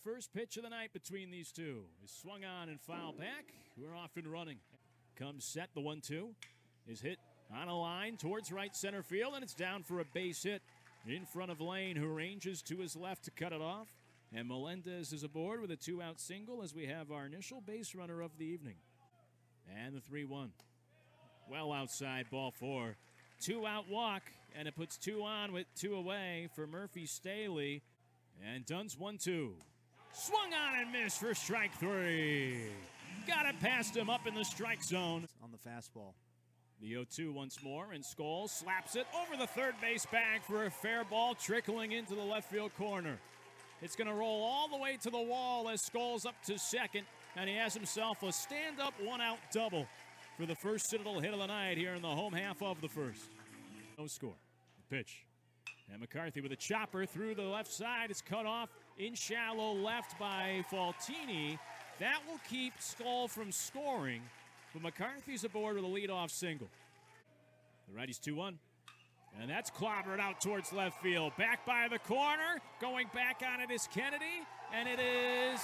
first pitch of the night between these two is swung on and fouled back. We're off and running. Comes set, the 1-2 is hit on a line towards right center field, and it's down for a base hit in front of Lane, who ranges to his left to cut it off. And Melendez is aboard with a 2-out single as we have our initial base runner of the evening. And the 3-1. Well outside, ball 4. 2-out walk, and it puts 2 on with 2 away for Murphy Staley. And Dunn's 1-2. Swung on and missed for strike 3. Got it past him up in the strike zone. On the fastball. The 0-2 once more, and Scholes slaps it over the third base bag for a fair ball trickling into the left field corner. It's going to roll all the way to the wall as Scholes up to second, and he has himself a stand-up 1-out double for the first Citadel hit of the night here in the home half of the first. No score. The pitch. And McCarthy with a chopper through the left side. It's cut off in shallow left by Faltini. That will keep Skull from scoring, but McCarthy's aboard with a leadoff single. The righty's 2-1. And that's clobbered out towards left field. Back by the corner. Going back on it is Kennedy. And it is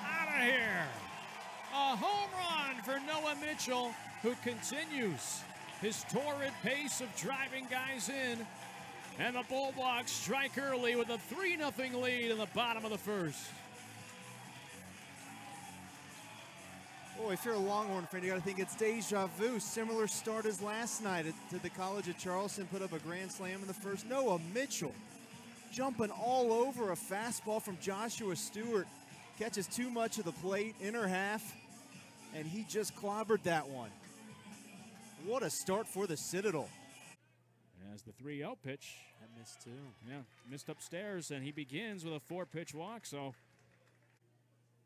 out of here. A home run for Noah Mitchell, who continues his torrid pace of driving guys in. And the Bulldogs strike early with a 3-0 lead in the bottom of the first. Boy, if you're a Longhorn fan, you got to think it's deja vu. Similar start as last night to the College of Charleston. Put up a grand slam in the first. Noah Mitchell jumping all over a fastball from Joshua Stewart. Catches too much of the plate, inner half, and he just clobbered that one. What a start for the Citadel. As the 3-0 pitch. That missed too. Yeah, missed upstairs, and he begins with a 4-pitch walk, so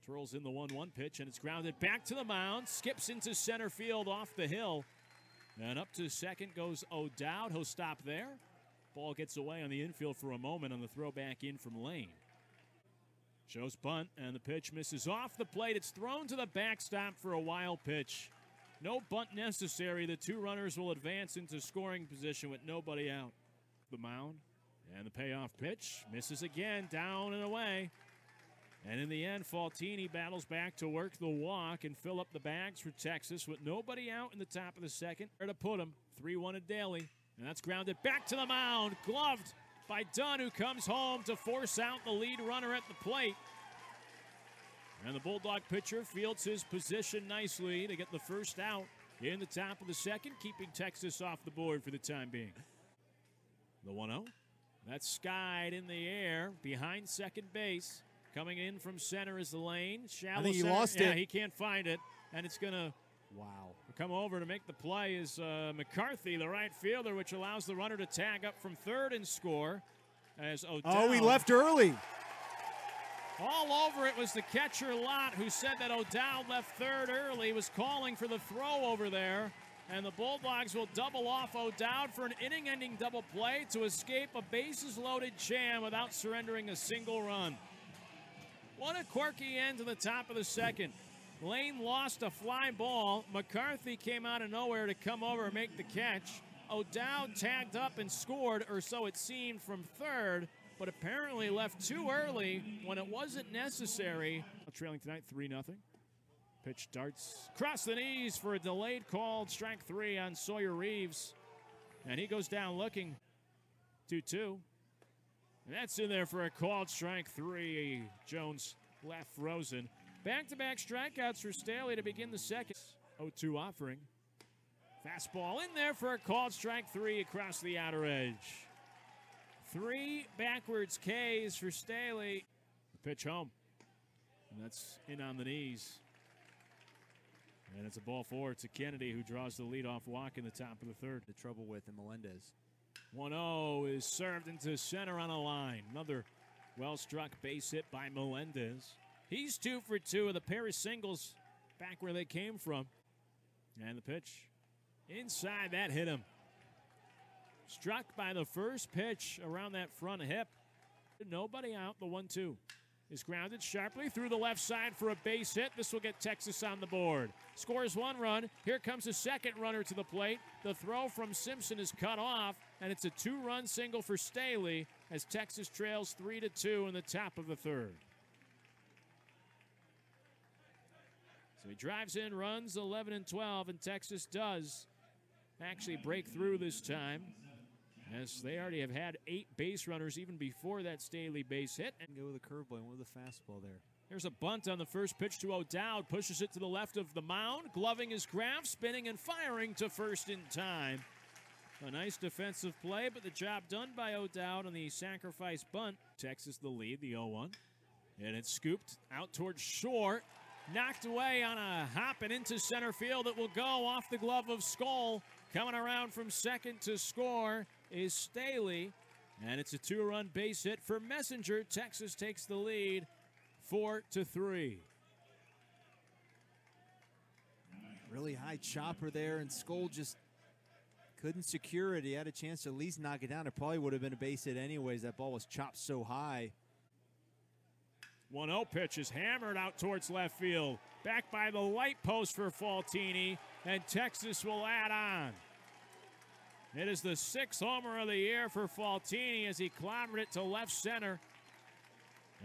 twirls in the 1-1 pitch, and it's grounded back to the mound. Skips into center field off the hill. And up to second goes O'Dowd. He'll stop there. Ball gets away on the infield for a moment on the throw back in from Lane. Shows bunt, and the pitch misses off the plate. It's thrown to the backstop for a wild pitch. No bunt necessary. The 2 runners will advance into scoring position with nobody out. The mound, and the payoff pitch misses again, down and away. And in the end, Faltini battles back to work the walk and fill up the bags for Texas with nobody out in the top of the second. Where to put him, 3-1 at Daly. And that's grounded back to the mound, gloved by Dunn, who comes home to force out the lead runner at the plate. And the Bulldog pitcher fields his position nicely to get the first out in the top of the second, keeping Texas off the board for the time being. The 1-0. That's skied in the air behind second base. Coming in from center is the Lane. Shallow I think he center. lost Yeah, it. He can't find it. And it's going to come over to make the play is McCarthy, the right fielder, which allows the runner to tag up from third and score. As O'Dowd. Oh, he left early. All over it was the catcher Lott, who said that O'Dowd left third early. He was calling for the throw over there. And the Bulldogs will double off O'Dowd for an inning-ending double play to escape a bases-loaded jam without surrendering a single run. What a quirky end to the top of the second. Lane lost a fly ball. McCarthy came out of nowhere to come over and make the catch. O'Dowd tagged up and scored, or so it seemed, from third, but apparently left too early when it wasn't necessary. Trailing tonight 3-0. Pitch darts across the knees for a delayed called strike 3 on Sawyer Reeves. And he goes down looking. 2-2. And that's in there for a called strike 3. Jones left frozen. Back-to-back strikeouts for Staley to begin the second. 0-2 offering. Fastball in there for a called strike 3 across the outer edge. 3 backwards Ks for Staley. The pitch home. And that's in on the knees. And it's a ball forward to Kennedy, who draws the leadoff walk in the top of the third. The trouble with him, Melendez. 1-0 is served into center on a line. Another well-struck base hit by Melendez. He's 2 for 2 with a pair of singles back where they came from. And the pitch inside, that hit him. Struck by the first pitch around that front hip. Nobody out. The 1-2 is grounded sharply through the left side for a base hit. This will get Texas on the board. Scores 1 run. Here comes a second runner to the plate. The throw from Simpson is cut off, and it's a 2-run single for Staley as Texas trails 3-2 in the top of the third. So he drives in, runs 11 and 12, and Texas does actually break through this time, as they already have had 8 base runners even before that Staley base hit. And go with a curveball and with a fastball there. There's a bunt on the first pitch to O'Dowd, pushes it to the left of the mound, gloving his Graf, spinning and firing to first in time. A nice defensive play, but the job done by O'Dowd on the sacrifice bunt. Texas the lead, the 0-1. And it's scooped out towards short. Knocked away on a hop and into center field. It will go off the glove of Skull. Coming around from second to score is Staley. And it's a 2-run base hit for Messenger. Texas takes the lead 4-3. Really high chopper there, and Skull just couldn't secure it. He had a chance to at least knock it down. It probably would have been a base hit anyways. That ball was chopped so high. 1-0 pitch is hammered out towards left field. Back by the light post for Faltini, and Texas will add on. It is the 6th homer of the year for Faltini as he clobbered it to left center.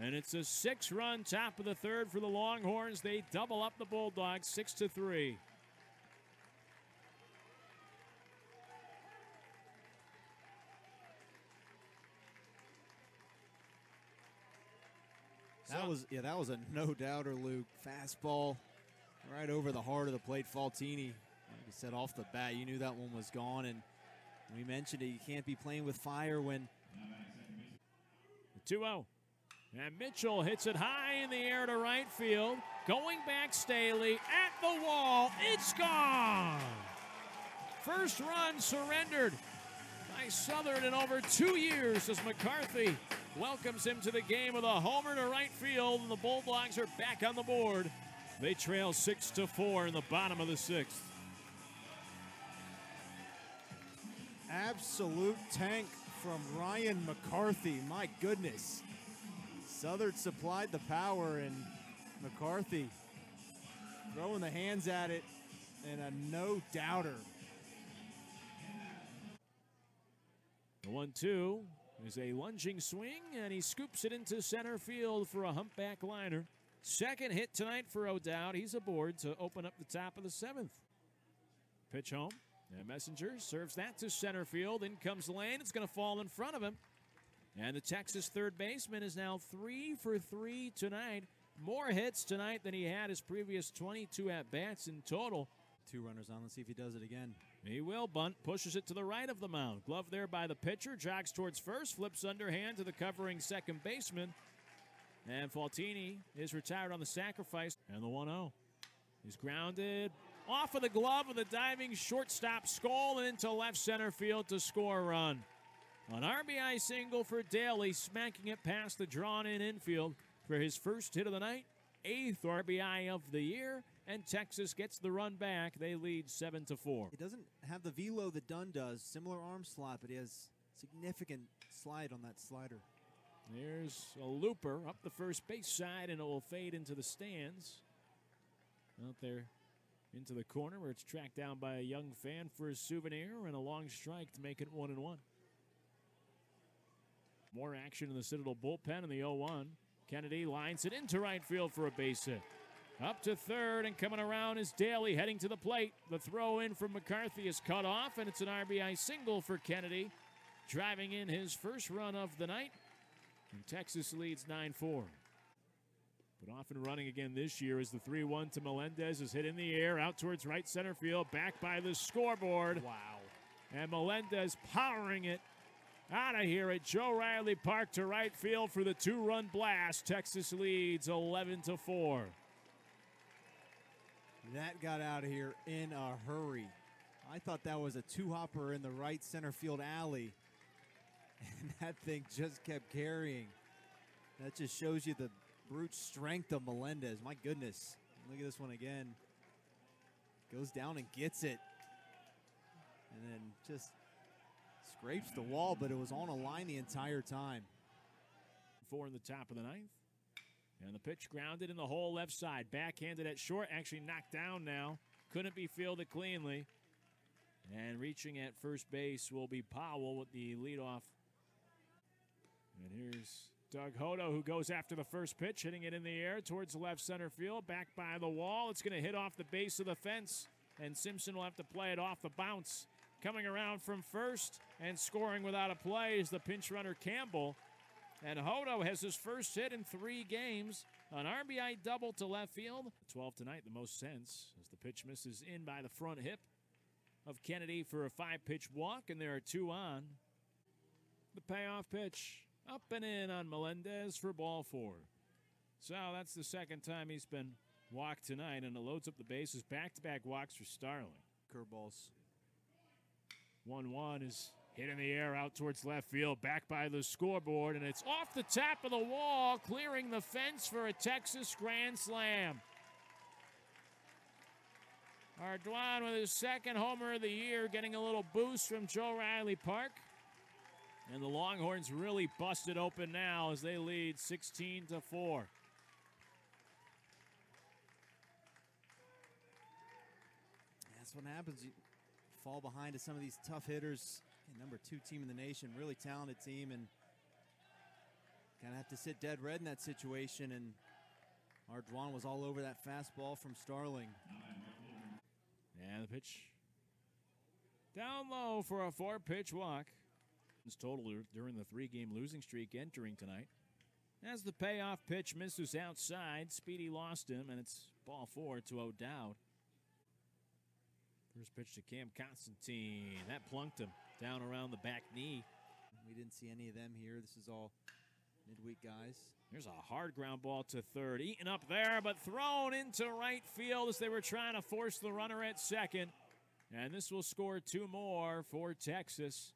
And it's a 6-run top of the third for the Longhorns. They double up the Bulldogs 6-3. That was a no-doubter, Luke. Fastball right over the heart of the plate. Faltini, like I said, off the bat, you knew that one was gone. And we mentioned it, you can't be playing with fire when... 2-0. And Mitchell hits it high in the air to right field. Going back, Staley at the wall. It's gone. First run surrendered by Southern in over 2 years as McCarthy welcomes him to the game with a homer to right field, and the Bulldogs are back on the board. They trail 6-4 in the bottom of the 6th. Absolute tank from Ryan McCarthy. My goodness. Southern supplied the power, and McCarthy throwing the hands at it, and a no-doubter. The 1-2 is a lunging swing, and he scoops it into center field for a humpback liner. Second hit tonight for O'Dowd. He's aboard to open up the top of the 7th. Pitch home, and Messenger serves that to center field. In comes Lane. It's going to fall in front of him. And the Texas third baseman is now 3 for 3 tonight. More hits tonight than he had his previous 22 at-bats in total. 2 runners on. Let's see if he does it again. He will bunt, pushes it to the right of the mound. Glove there by the pitcher, jogs towards first, flips underhand to the covering second baseman. And Faltini is retired on the sacrifice. And the 1-0 is grounded off of the glove of the diving shortstop Skull into left center field to score a run. An RBI single for Daly, smacking it past the drawn-in infield for his first hit of the night, 8th RBI of the year, and Texas gets the run back. They lead 7-4. He doesn't have the velo that Dunn does, similar arm slot, but he has significant slide on that slider. There's a looper up the first base side, and it will fade into the stands. Out there into the corner where it's tracked down by a young fan for a souvenir, and a long strike to make it 1-1. More action in the Citadel bullpen in the 0-1. Kennedy lines it into right field for a base hit. Up to third, and coming around is Daly heading to the plate. The throw in from McCarthy is cut off, and it's an RBI single for Kennedy, driving in his first run of the night. And Texas leads 9-4. But off and running again this year is the 3-1 to Melendez, is hit in the air out towards right center field, back by the scoreboard. Wow. And Melendez powering it out of here at Joe Riley Park to right field for the 2-run blast. Texas leads 11-4. That got out of here in a hurry. I thought that was a 2-hopper in the right center field alley. And that thing just kept carrying. That just shows you the brute strength of Melendez. My goodness. Look at this one again. Goes down and gets it. And then just scrapes the wall, but it was on a line the entire time. 4 in the top of the 9th. And the pitch grounded in the hole left side. Backhanded at short, actually knocked down now. Couldn't be fielded cleanly. And reaching at first base will be Powell with the leadoff. And here's Doug Hodo, who goes after the first pitch, hitting it in the air towards left center field, back by the wall. It's going to hit off the base of the fence, and Simpson will have to play it off the bounce. Coming around from first and scoring without a play is the pinch runner Campbell. And Hodo has his first hit in 3 games. An RBI double to left field. 12 tonight, the most sense, as the pitch misses in by the front hip of Kennedy for a 5-pitch walk, and there are 2 on. The payoff pitch up and in on Melendez for ball 4. So that's the second time he's been walked tonight, and it loads up the bases. Back-to-back walks for Starling. Curveballs. 1-1 is hit in the air out towards left field, back by the scoreboard, and it's off the top of the wall, clearing the fence for a Texas grand slam. Ardoin with his second homer of the year, getting a little boost from Joe Riley Park. And the Longhorns really busted open now as they lead 16-4. That's what happens. You fall behind to some of these tough hitters. Number 2 team in the nation, really talented team, and kind of have to sit dead red in that situation. And Ardoin was all over that fastball from Starling. And the pitch down low for a 4-pitch walk. Total during the 3-game losing streak entering tonight. As the payoff pitch misses outside, Speedy lost him, and it's ball 4 to O'Dowd. First pitch to Cam Constantine. That plunked him down around the back knee. We didn't see any of them here. This is all midweek guys. There's a hard ground ball to third. Eaten up there, but thrown into right field as they were trying to force the runner at second. And this will score 2 more for Texas.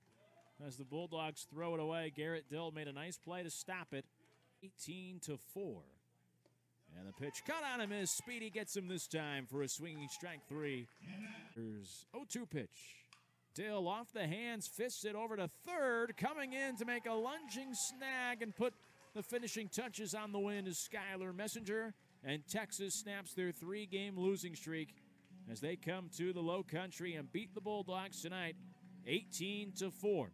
As the Bulldogs throw it away, Garrett Dill made a nice play to stop it. 18-4. And the pitch cut on him as Speedy gets him this time for a swinging strike 3. There's 0-2 pitch. Dill off the hands, fists it over to third. Coming in to make a lunging snag and put the finishing touches on the win is Skylar Messenger. And Texas snaps their 3-game losing streak as they come to the Low Country and beat the Bulldogs tonight 18-4.